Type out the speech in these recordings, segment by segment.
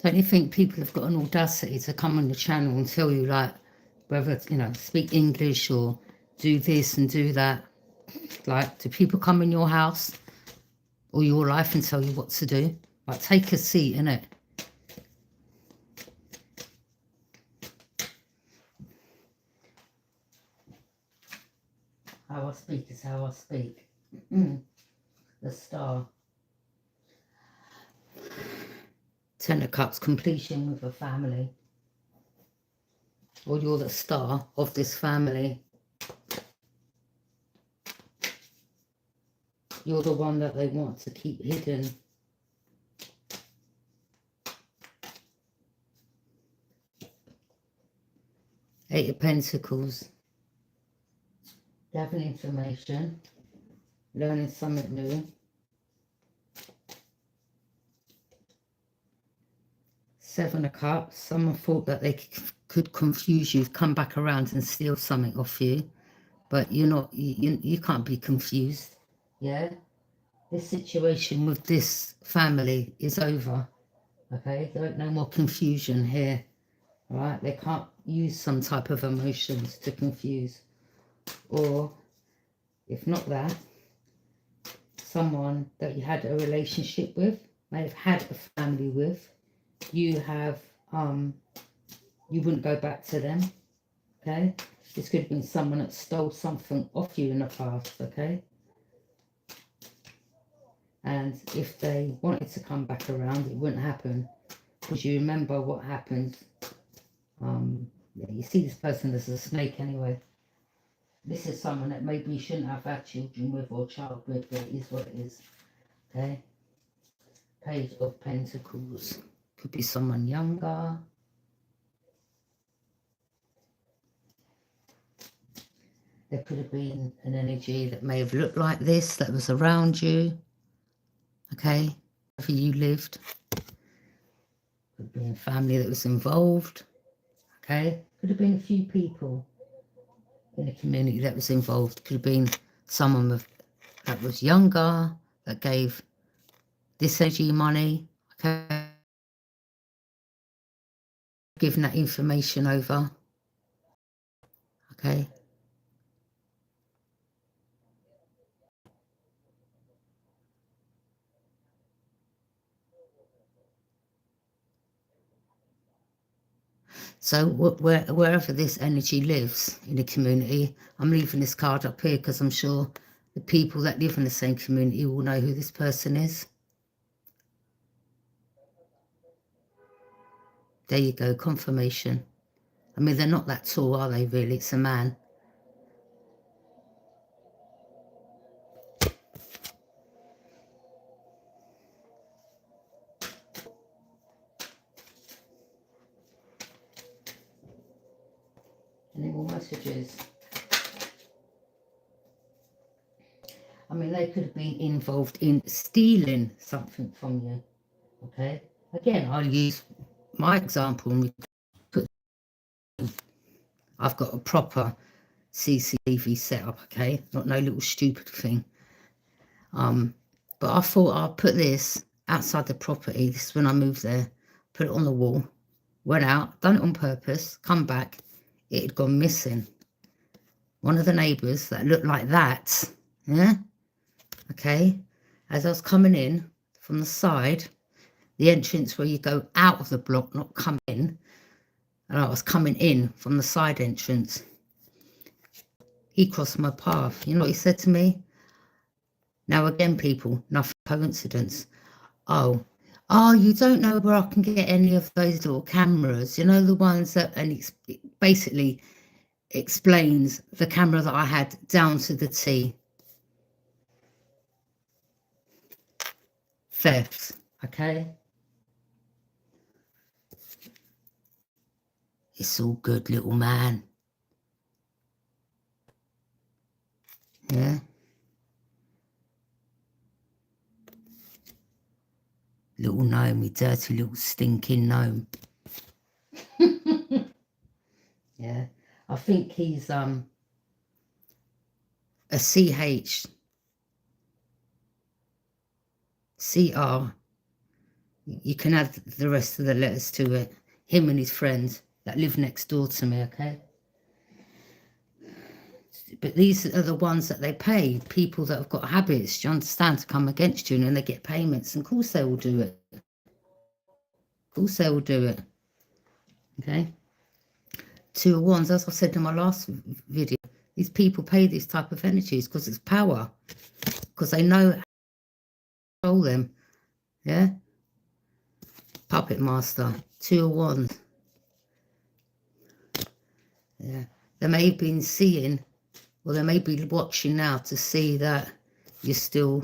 Don't you think people have got an audacity to come on the channel and tell you, like, whether, you know, speak English or do this and do that? Like, do people come in your house or your life and tell you what to do? Like, take a seat, innit? How I speak is how I speak. The Star. 10 of Cups, completion with a family. Or you're the star of this family. You're the one that they want to keep hidden. Eight of Pentacles. Gathering information. Learning something new. Seven of Cups. Someone thought that they could confuse you, come back around and steal something off you. But you're not, you can't be confused. Yeah? This situation with this family is over. Okay? There ain't no more confusion here. Alright? They can't use some type of emotions to confuse. Or, if not that, someone that you had a relationship with, may have had a family with, you have, you wouldn't go back to them, okay? This could have been someone that stole something off you in the past, okay? And if they wanted to come back around, it wouldn't happen, because you remember what happened. Yeah, you see this person as a snake anyway. This is someone that maybe you shouldn't have had children with or child with, but it is what it is, okay? Page of Pentacles. Could be someone younger. There could have been an energy that may have looked like this, that was around you, okay, wherever you lived. Could have been a family that was involved, okay. Could have been a few people in the community that was involved. Could have been someone that was younger, that gave this energy money, okay, giving that information over, okay. So wherever this energy lives in the community, I'm leaving this card up here because I'm sure the people that live in the same community will know who this person is. There you go, confirmation. I mean, they're not that tall, are they, really? It's a man. Any more messages? I mean, they could have been involved in stealing something from you, okay? Again, I'll use my example. I've got a proper CCTV setup, okay? Not no little stupid thing. But I thought I'd put this outside the property. This is when I moved there. Put it on the wall. Went out, done it on purpose, come back. It had gone missing. One of the neighbours that looked like that, yeah? Okay, as I was coming in from the side, the entrance where you go out of the block, not come in, and I was coming in from the side entrance, he crossed my path. You know what he said to me? Now again, people, nothing coincidence. Oh, you don't know where I can get any of those little cameras, you know, the ones that, and it basically explains the camera that I had down to the T. Theft, okay? It's all good, little man. Yeah? Little gnome, you dirty little stinking gnome. Yeah, I think he's a CHCR You can add the rest of the letters to it. Him and his friends that live next door to me, okay? But these are the ones that they pay, people that have got habits, do you understand, to come against you, and then they get payments. And of course they will do it. Of course they will do it. Okay? Two of Wands, as I said in my last video, these people pay these type of energies because it's power. Because they know how to control them. Yeah? Puppet master. Two of Wands. Yeah. They may have been seeing, or they may be watching now to see that you're still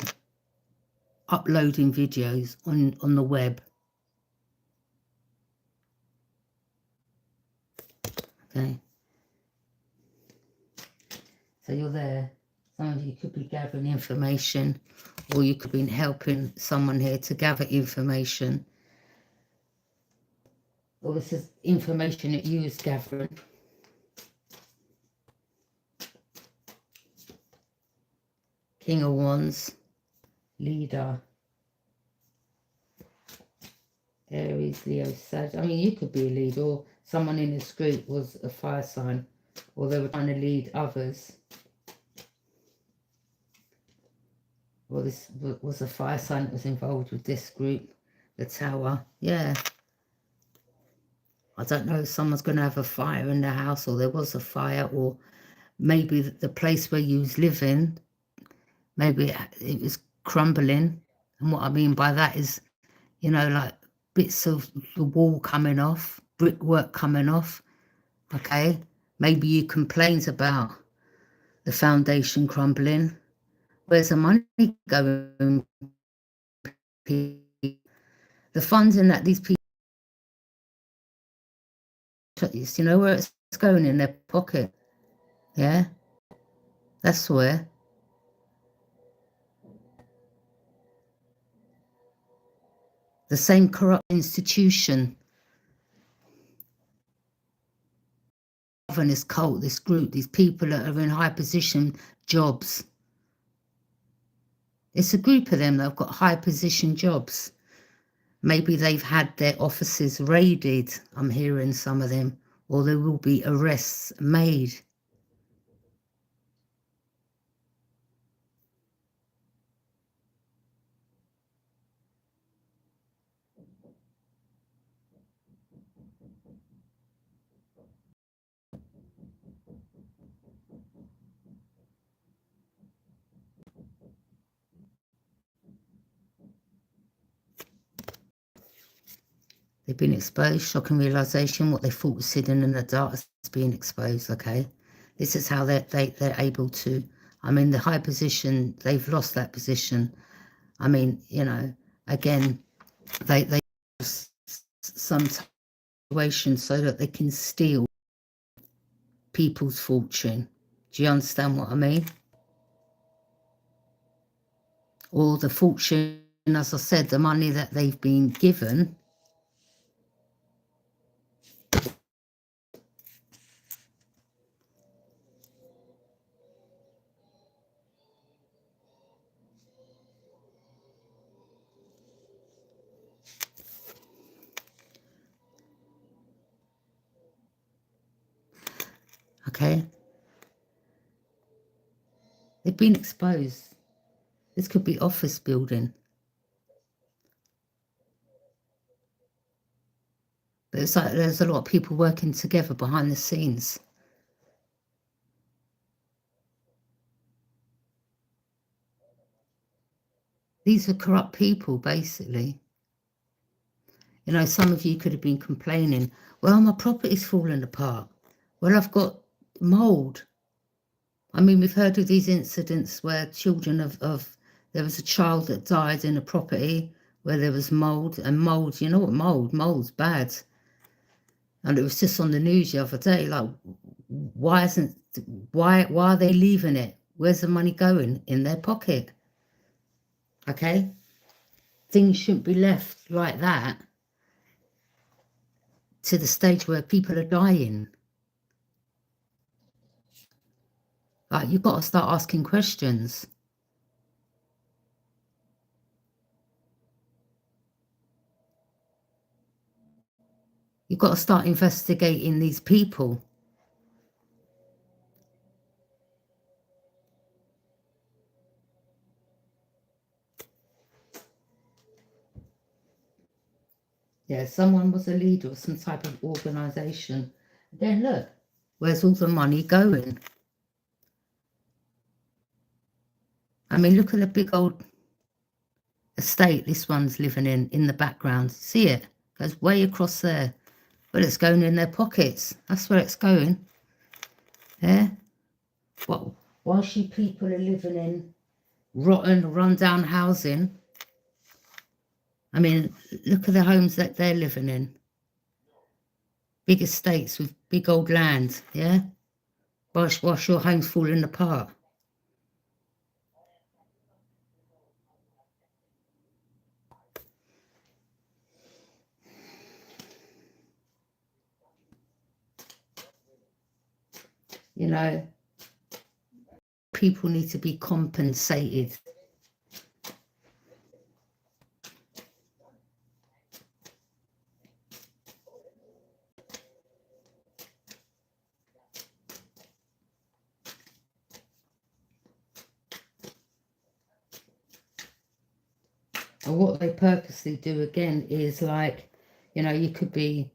uploading videos on the web. Okay. So you're there. Some of you could be gathering information, or you could be helping someone here to gather information. Or this is information that you is gathering. King of Wands, leader, Aries, Leo, Sag. I mean, you could be a leader, or someone in this group was a fire sign, or they were trying to lead others. Well, this was a fire sign that was involved with this group, the Tower. Yeah. I don't know if someone's going to have a fire in the house, or there was a fire, or maybe the place where you was living, maybe it was crumbling. And what I mean by that is, you know, like bits of the wall coming off, brickwork coming off, okay? Maybe you complained about the foundation crumbling. Where's the money going? The funding that these people, you know where it's going? In their pocket. Yeah, that's where. The same corrupt institution, this cult, this group, these people that are in high position jobs. It's a group of them that have got high position jobs. Maybe they've had their offices raided, I'm hearing some of them, or there will be arrests made. They've been exposed, shocking realisation, what they thought was hidden in the dark is being exposed, okay? This is how they're able to, I mean, the high position, they've lost that position. I mean, you know, again, they some situation so that they can steal people's fortune. Do you understand what I mean? Or the fortune, as I said, the money that they've been given, okay? They've been exposed. This could be office building. But it's like there's a lot of people working together behind the scenes. These are corrupt people, basically. You know, some of you could have been complaining, well, my property's falling apart. Well, I've got mould. I mean, we've heard of these incidents where children there was a child that died in a property where there was mould, and mould, you know what mould's bad. And it was just on the news the other day, like, why are they leaving it? Where's the money going? In their pocket. Okay? Things shouldn't be left like that to the stage where people are dying. Like, you've got to start asking questions. You've got to start investigating these people. Yeah, someone was a leader of some type of organisation. Then look, where's all the money going? I mean, look at the big old estate this one's living in the background. See it? Goes way across there. But it's going in their pockets. That's where it's going. Yeah? Well, whilst you people are living in rotten, run-down housing, I mean, look at the homes that they're living in. Big estates with big old land, yeah? Whilst your home's falling apart. You know, people need to be compensated. And what they purposely do again is like, you know, you could be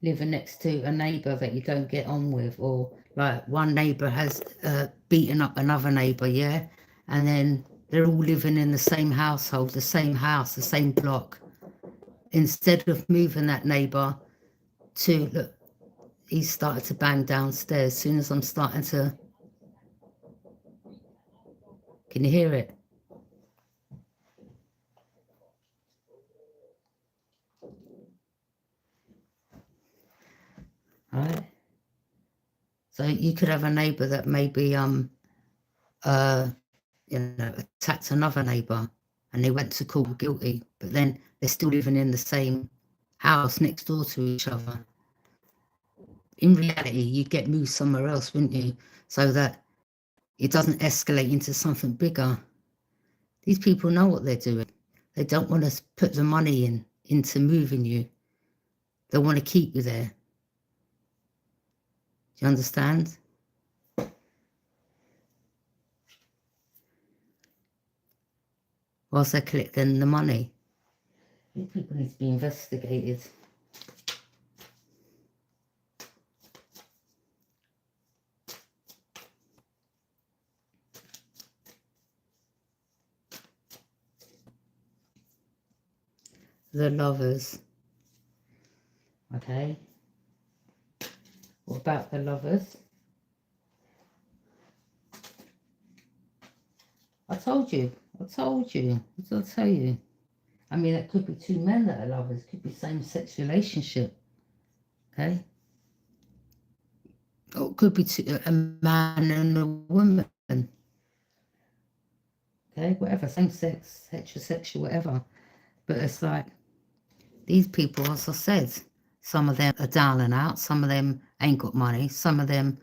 living next to a neighbour that you don't get on with, or like one neighbour has beaten up another neighbour, yeah? And then they're all living in the same household, the same house, the same block. Instead of moving that neighbour to, look, he's started to bang downstairs. As soon as I'm starting to, can you hear it? Right. So you could have a neighbour that maybe you know, attacked another neighbour and they went to court guilty, but then they're still living in the same house next door to each other. In reality, you'd get moved somewhere else, wouldn't you? So that it doesn't escalate into something bigger. These people know what they're doing. They don't want to put the money into moving you. They want to keep you there. Do you understand? Whilst they're collecting the money. These people need to be investigated. The Lovers. Okay. What about the Lovers? I told you. What did I tell you? I mean, it could be two men that are lovers. It could be same-sex relationship. Okay. Or it could be a man and a woman. Okay, whatever, same-sex, heterosexual, whatever. But it's like, these people, as I said, some of them are down and out. Some of them ain't got money. Some of them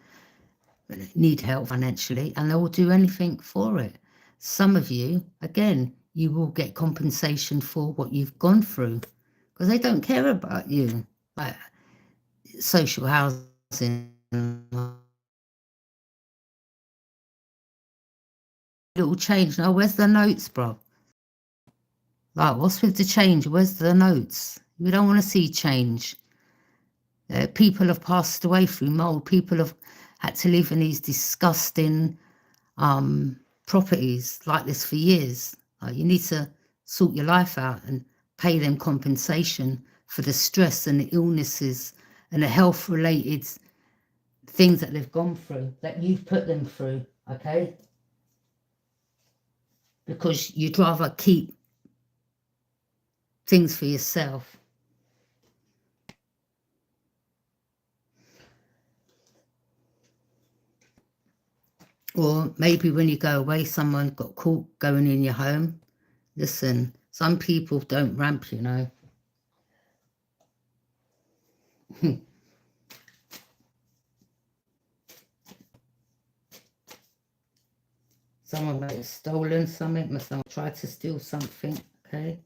need help financially, and they will do anything for it. Some of you, again, you will get compensation for what you've gone through because they don't care about you. Like social housing, little change. Now, where's the notes, bro? Like, what's with the change? Where's the notes? We don't want to see change. People have passed away through mold. People have had to live in these disgusting properties like this for years. You need to sort your life out and pay them compensation for the stress and the illnesses and the health related things that they've gone through, that you've put them through, okay? Because you'd rather keep things for yourself. Or maybe when you go away, someone got caught going in your home. Listen, some people don't ramp, you know. Someone might have stolen something, someone tried to steal something, okay?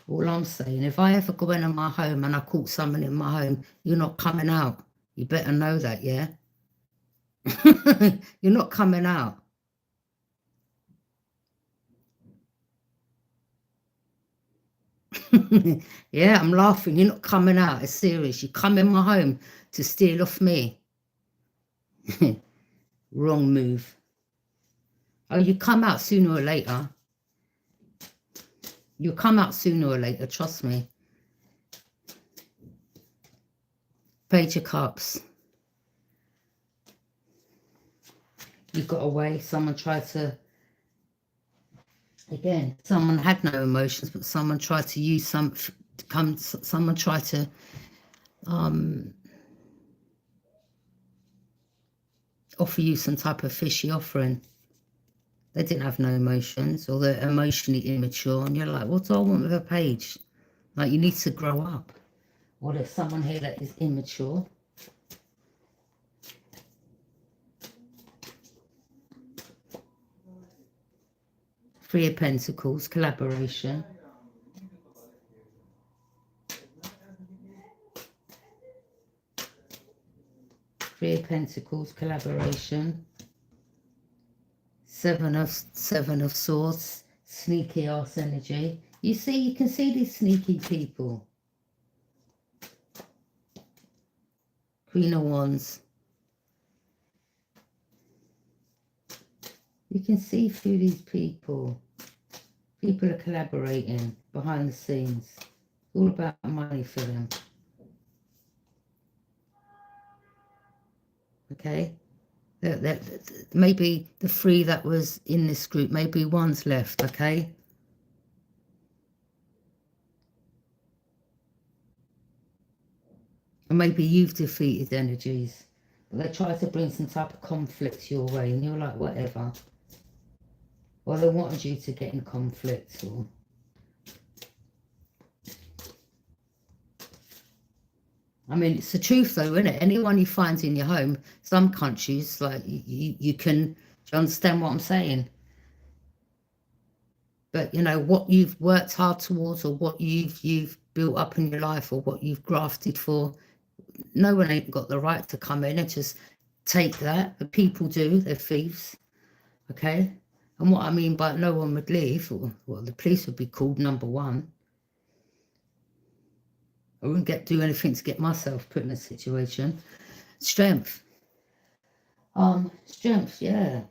All I'm saying, if I ever go into my home and I caught someone in my home, you're not coming out. You better know that, yeah? You're not coming out. Yeah, I'm laughing. You're not coming out. It's serious. You come in my home to steal off me. Wrong move. Oh, you come out sooner or later. You'll come out sooner or later, trust me. Page of Cups. You got away. Someone tried to... Again, someone had no emotions, but someone tried to use someone tried to offer you some type of fishy offering. They didn't have no emotions, or they're emotionally immature, and you're like, what do I want with a page? Like, you need to grow up. Or there's someone here that is immature. Three of Pentacles, collaboration. Three of Pentacles, collaboration. Seven of Swords, sneaky ass energy. You see, you can see these sneaky people. Queen of Wands. You can see through these people. People are collaborating behind the scenes. It's all about money for them. Okay? Maybe the three that was in this group, maybe one's left, okay? And maybe you've defeated energies. But they try to bring some type of conflict your way, and you're like, whatever. Or they wanted you to get in conflict, or... I mean, it's the truth though, isn't it? Anyone you find in your home, some countries, like, you can... Do you understand what I'm saying? But, you know, what you've worked hard towards, or what you've built up in your life, or what you've grafted for, no one ain't got the right to come in and just take that. But people do. They're thieves. Okay? And what I mean by no one would leave, or, well, the police would be called, number one. I wouldn't do anything to get myself put in a situation. Strength. Strength, yeah.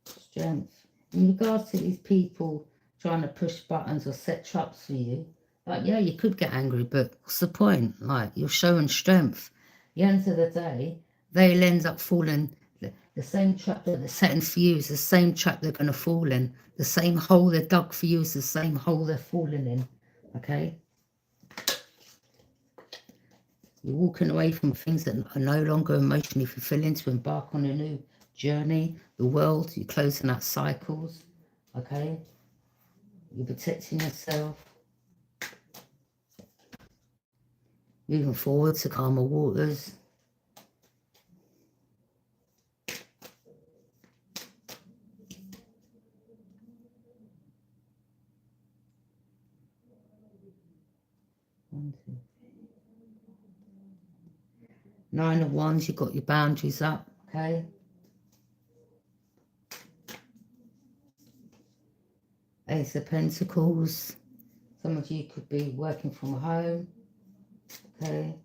Strength. In regards to these people trying to push buttons or set traps for you, like, yeah, you could get angry, but what's the point? Like, you're showing strength. At the end of the day, they'll end up falling. The same trap that they're setting for you is the same trap they're going to fall in. The same hole they're dug for you is the same hole they're falling in. Okay? You're walking away from things that are no longer emotionally fulfilling to embark on a new journey. The world, you're closing out cycles. Okay? You're protecting yourself. Moving forward to calmer waters. Nine of Wands, you've got your boundaries up, okay? Ace of Pentacles. Some of you could be working from home, okay?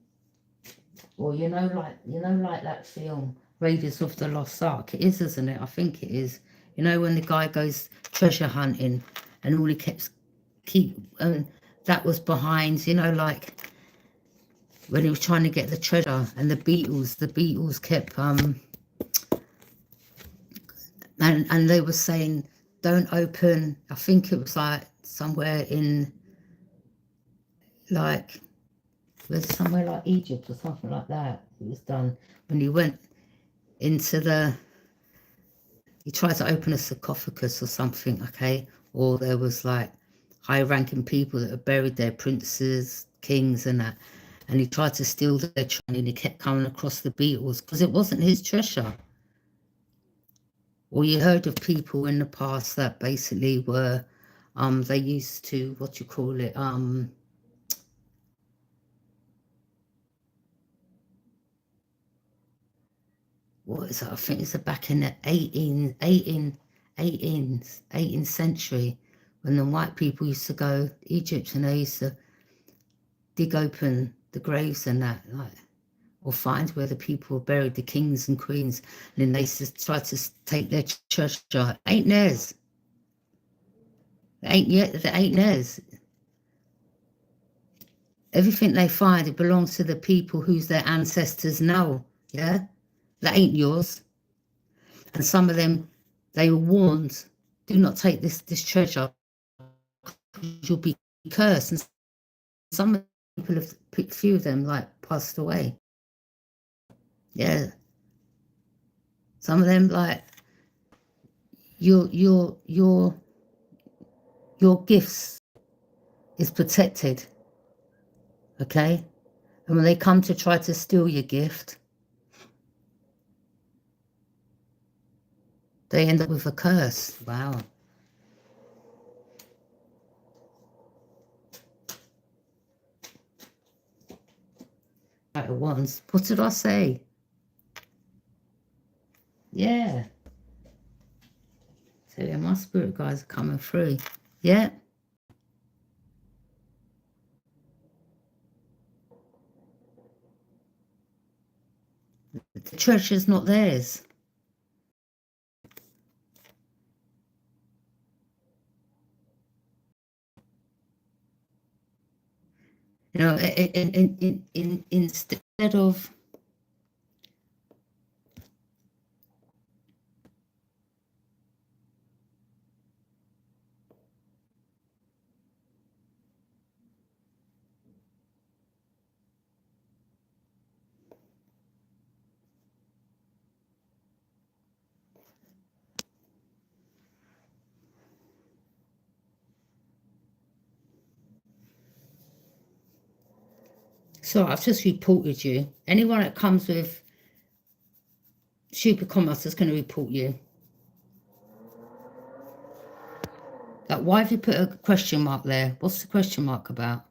Or you know like that film, Raiders of the Lost Ark. It is, isn't it? I think it is. You know, when the guy goes treasure hunting and all he that was behind, you know, like when he was trying to get the treasure, and the Beatles kept and they were saying, don't open. I think it was like somewhere in, like, was somewhere like Egypt or something like that. It was done when he went into he tried to open a sarcophagus or something, okay? Or there was like high-ranking people that had buried their princes, kings and that. And he tried to steal their treasure, and he kept coming across the Beatles because it wasn't his treasure. Or you heard of people in the past that basically were They used to, what you call it, what is it? I think it's back in the 18th century, when the white people used to go to Egypt, and they used to dig open the graves and that, like, or find where the people were buried, the kings and queens, and then they used to try to take their treasure. Ain't theirs. It ain't theirs. Everything they find, it belongs to the people who's their ancestors now. Yeah, that ain't yours. And some of them, they were warned, do not take this treasure, you'll be cursed. And some people have, few of them, like, passed away. Yeah, some of them, like, your gifts is protected, okay? And when they come to try to steal your gift, they end up with a curse. Wow. Right, once. What did I say? Yeah. So yeah, my spirit guides are coming through. Yeah. The treasure's not theirs. You know, instead of so I've just reported you. Anyone that comes with stupid comments is going to report you. Like, why have you put a question mark there? What's the question mark about?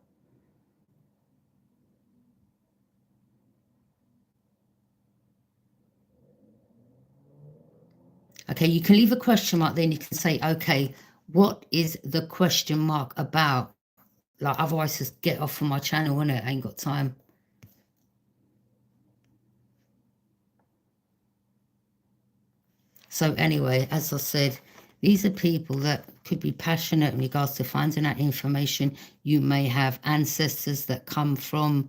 Okay, you can leave a question mark, then you can say, okay, what is the question mark about? Like, otherwise just get off from my channel, innit? I ain't got time. So anyway, as I said, these are people that could be passionate in regards to finding out information. You may have ancestors that come from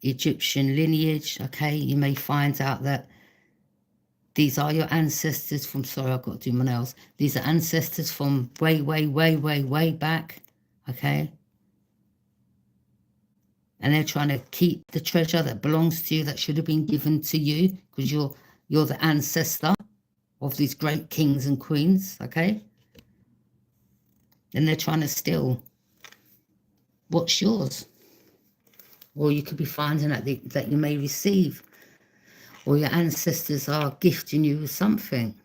Egyptian lineage, okay? You may find out that these are your ancestors from, sorry, I've got to do my nails. These are ancestors from way, way, way, way, way back, okay? And they're trying to keep the treasure that belongs to you, that should have been given to you, because you're the ancestor of these great kings and queens, okay? And they're trying to steal what's yours. Or you could be finding out that you may receive, or your ancestors are gifting you with something.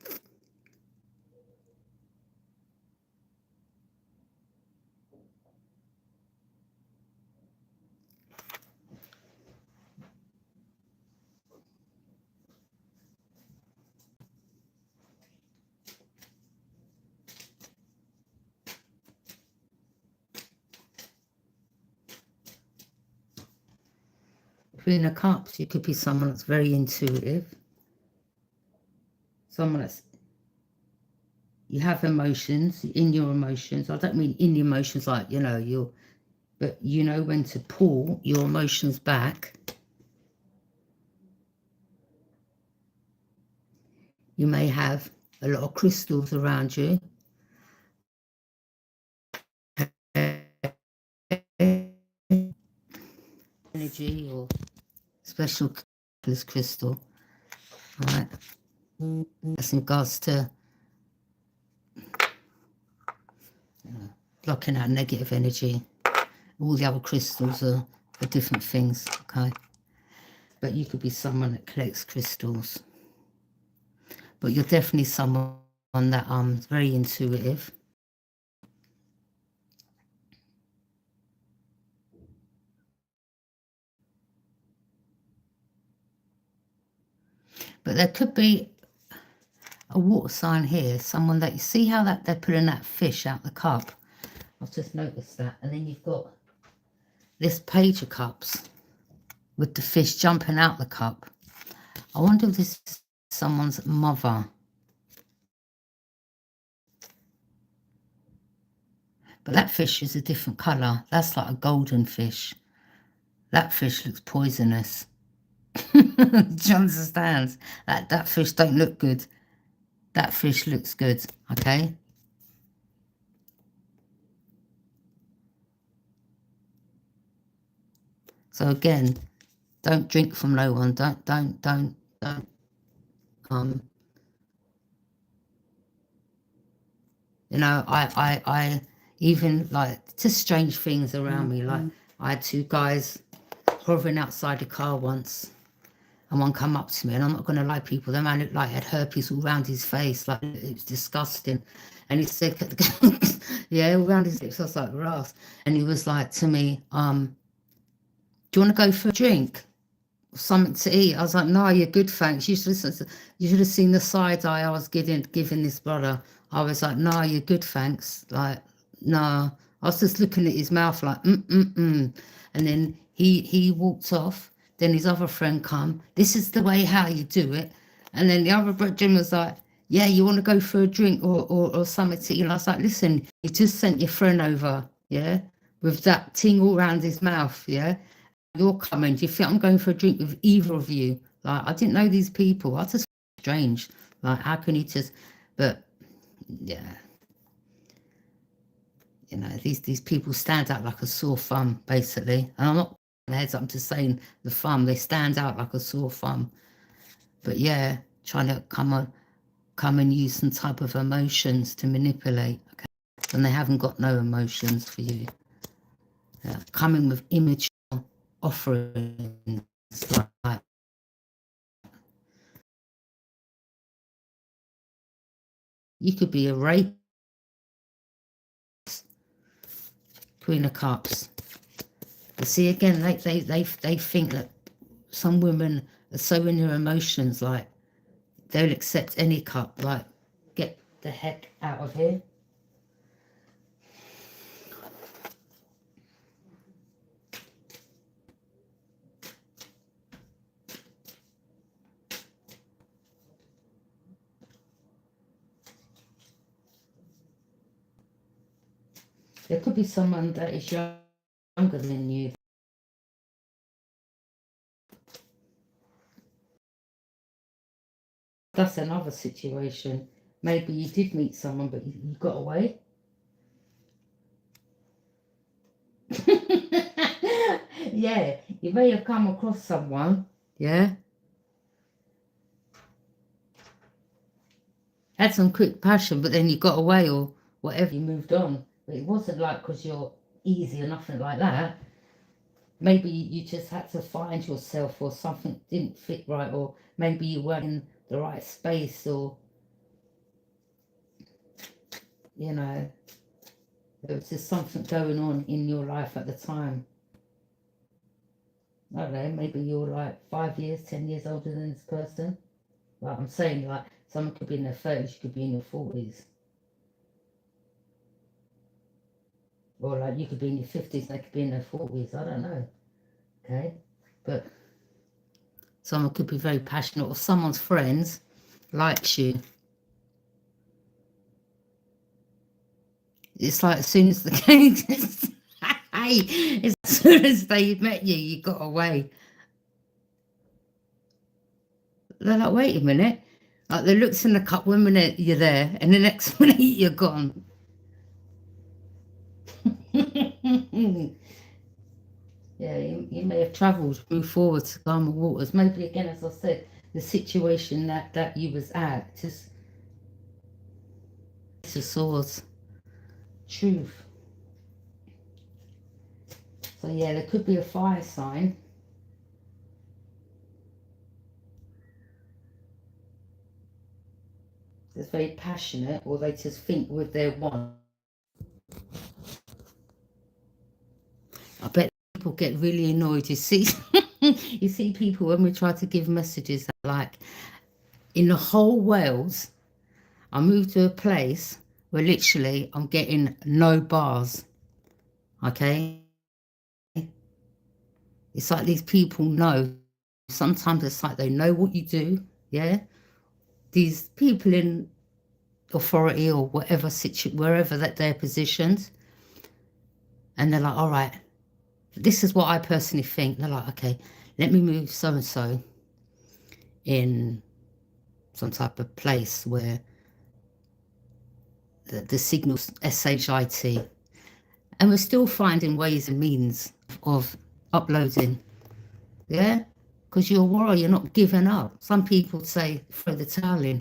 Queen of Cups, you could be someone that's very intuitive. Someone that's, you have emotions, in your emotions. I don't mean in the emotions like, you know, but you know when to pull your emotions back. You may have a lot of crystals around you. Energy or special crystal, right? That's in regards to blocking out negative energy. All the other crystals are for different things, okay? But you could be someone that collects crystals. But you're definitely someone that very intuitive. But there could be a water sign here. Someone that, you see how that they're pulling that fish out the cup. I've just noticed that. And then you've got this page of cups with the fish jumping out the cup. I wonder if this is someone's mother. But that fish is a different colour. That's like a golden fish. That fish looks poisonous. Do you understand? That fish don't look good. That fish looks good, okay? So again, don't drink from no one. Don't. You know, I even like just strange things around me. Like I had two guys hovering outside the car once, and one come up to me, and I'm not gonna lie, people, the man looked like he had herpes all around his face, like it was disgusting. And he said, yeah, all around his lips. I was like, Ross. And he was like to me, do you want to go for a drink? Something to eat? I was like, no, you're good, thanks. You should have seen the side eye I was giving this brother. I was like, no, you're good, thanks. Like, no. I was just looking at his mouth like, And then he walked off. Then his other friend come. This is the way how you do it. And then the other brother was like, yeah, you want to go for a drink or something to eat? And I was like, listen, you just sent your friend over, yeah, with that thing all around his mouth, yeah? You're coming. Do you think I'm going for a drink with either of you? Like, I didn't know these people. I just strange. Like, how can you just? But yeah, you know, these people stand out like a sore thumb, basically. And I'm not heads up, I'm just saying the thumb. They stand out like a sore thumb. But yeah, trying to come and use some type of emotions to manipulate. Okay, and they haven't got no emotions for you. Coming with immature offerings like you could be a rapist. Queen of Cups. You see, again, they think that some women are so in their emotions, like they'll accept any cup. Like, get the heck out of here. There could be someone that is younger than you. That's another situation. Maybe you did meet someone, but you got away. Yeah, you may have come across someone, yeah, had some quick passion, but then you got away or whatever, you moved on. But it wasn't like because you're easy or nothing like that. Maybe you just had to find yourself, or something didn't fit right, or maybe you weren't in the right space, or, you know, there was just something going on in your life at the time. I don't know, maybe you're like 5 years, 10 years older than this person. Like I'm saying, like someone could be in their 30s, you could be in your 40s. Or like you could be in your 50s, they could be in their 40s, I don't know. Okay? But someone could be very passionate, or someone's friends likes you. It's like as soon as the game, as soon as they met you, you got away. They're like, wait a minute. Like the looks in the cup, 1 minute you're there, and the next minute you're gone. Yeah, you may have travelled, moved forward to calmer waters. Maybe again, as I said, the situation that you was at, just to swords, truth. So yeah, there could be a fire sign. That's very passionate, or they just think with their one. I bet people get really annoyed. You see, you see people when we try to give messages like, in the whole Wales, I moved to a place where literally I'm getting no bars. Okay? It's like these people know. Sometimes it's like they know what you do. Yeah? These people in authority or whatever wherever that they're positioned, and they're like, all right, this is what I personally think. They're like, okay, let me move so and so in some type of place where the signal's SHIT, and we're still finding ways and means of uploading. Yeah, because you're a warrior, you're not giving up. Some people say throw the towel in.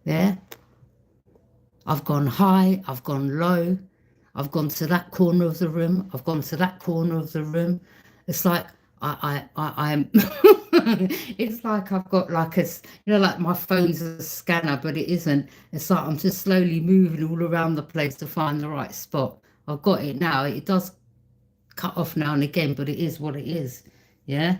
Yeah, I've gone high, I've gone low, I've gone to that corner of the room, I've gone to that corner of the room. It's like I'm it's like I've got like like my phone's a scanner, but it isn't. It's like I'm just slowly moving all around the place to find the right spot. I've got it now. It does cut off now and again, but it is what it is. Yeah.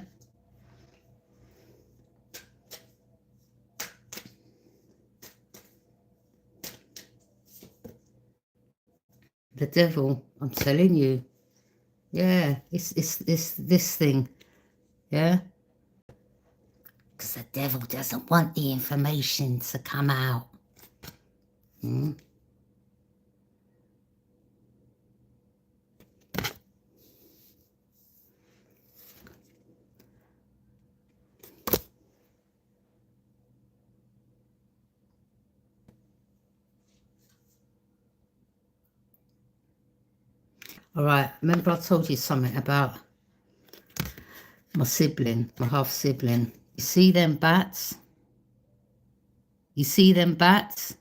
The devil, I'm telling you. Yeah, it's this thing. Yeah. Because the devil doesn't want the information to come out. All right, remember I told you something about my sibling, my half sibling. You see them bats? You see them bats?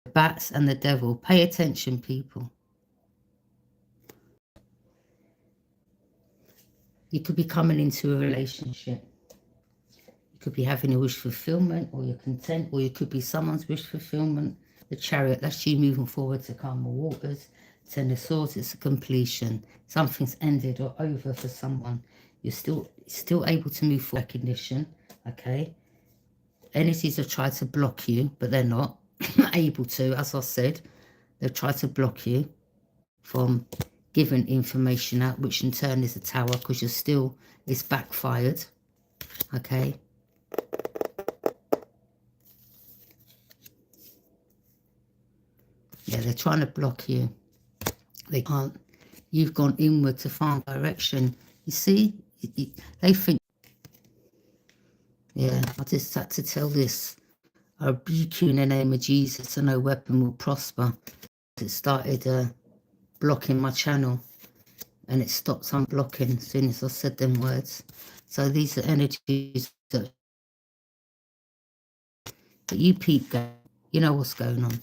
The bats and the devil. Pay attention, people. You could be coming into a relationship. You could be having a wish fulfillment, or you're content, or you could be someone's wish fulfillment. The Chariot, that's you moving forward to calmer waters. Ten of Swords, it's a completion. Something's ended or over for someone. You're still able to move forward. Recognition, okay? Energies have tried to block you, but they're not able to. As I said, they've tried to block you from giving information out, which in turn is a Tower, because you're still, it's backfired, okay? Yeah, they're trying to block you. They can't. You've gone inward to find direction. You see? They think... Yeah, I just had to tell this. I rebuke you in the name of Jesus, and no weapon will prosper. It started blocking my channel, and it stopped unblocking as soon as I said them words. So these are energies that you peep, you know what's going on.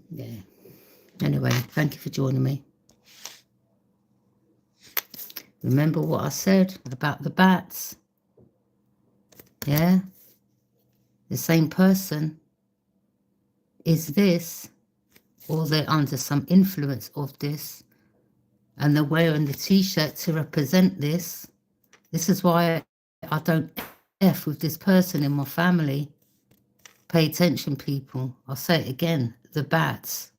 Yeah. Anyway, thank you for joining me. Remember what I said about the bats? Yeah? The same person is this, or they're under some influence of this, and they're wearing the t-shirt to represent this. This is why I don't F with this person in my family. Pay attention, people. I'll say it again. The bats.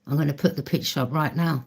I'm going to put the picture up right now.